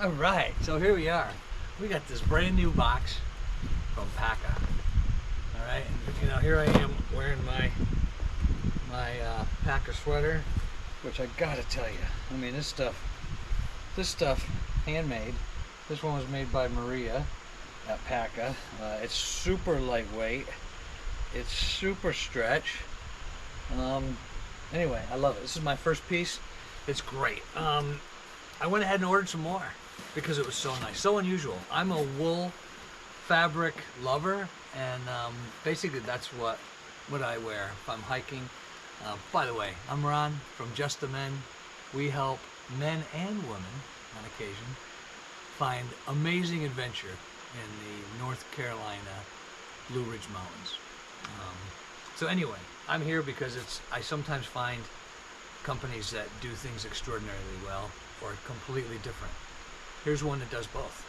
All right, so here we are. We got this brand new box from Paka. All right, and here I am wearing my Paka sweater, which I gotta tell you, I mean, this stuff, handmade. This one was made by Maria at Paka. It's super lightweight. It's super stretch. Anyway, I love it. This is my first piece. It's great. I went ahead and ordered some more because it was so nice, so unusual. I'm a wool fabric lover, and basically that's what I wear if I'm hiking. By the way, I'm Ron from Just the Men. We help men and women on occasion find amazing adventure in the North Carolina Blue Ridge Mountains. So anyway, I'm here because I sometimes find companies that do things extraordinarily well or completely different. Here's one that does both.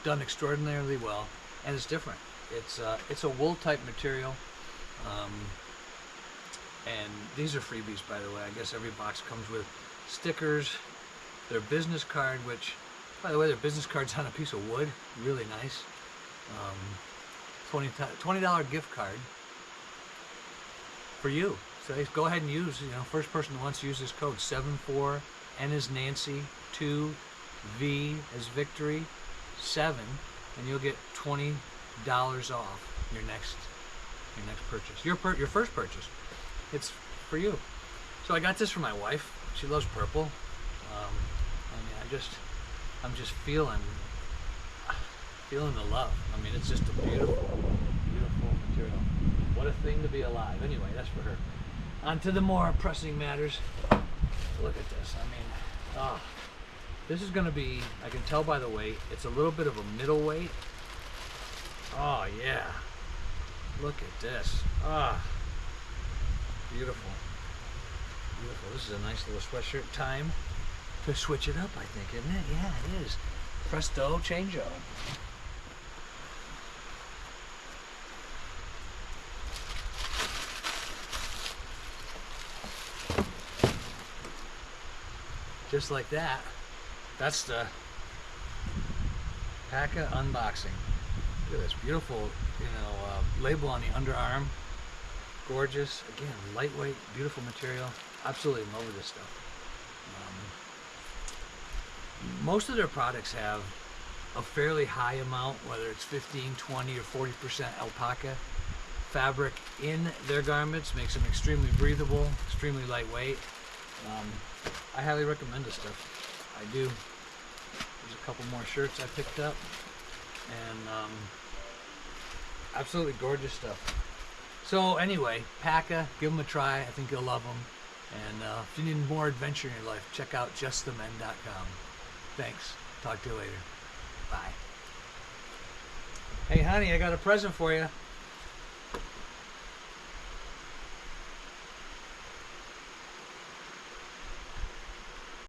Done extraordinarily well, and it's different. It's a wool type material, and these are freebies, by the way. I guess every box comes with stickers, their business card, which, by the way, their business card's on a piece of wood, really nice. $20 gift card for you. So go ahead and use, first person that wants to use this code, 74 N as Nancy, 2 V as Victory, 7, and you'll get $20 off your next purchase. Your first purchase. It's for you. So I got this for my wife. She loves purple. I'm just feeling the love. I mean, it's just a beautiful, beautiful material. What a thing to be alive. Anyway, that's for her. On to the more pressing matters. Look at this. I mean, this is going to be, I can tell by the weight, it's a little bit of a middleweight. Oh, yeah. Look at this. Beautiful. Beautiful. This is a nice little sweatshirt. Time to switch it up, I think, isn't it? Yeah, it is. Presto, changeo. Just like that. That's the Paka unboxing. Look at this beautiful, label on the underarm. Gorgeous. Again, lightweight, beautiful material. Absolutely in love with this stuff. Most of their products have a fairly high amount, whether it's 15, 20, or 40% alpaca fabric in their garments. Makes them extremely breathable, extremely lightweight. I highly recommend this stuff. I do. There's a couple more shirts I picked up, and absolutely gorgeous stuff. So anyway, Paka, give them a try. I think you'll love them. And if you need more adventure in your life, check out justthemen.com. Thanks. Talk to you later. Bye. Hey honey, I got a present for you.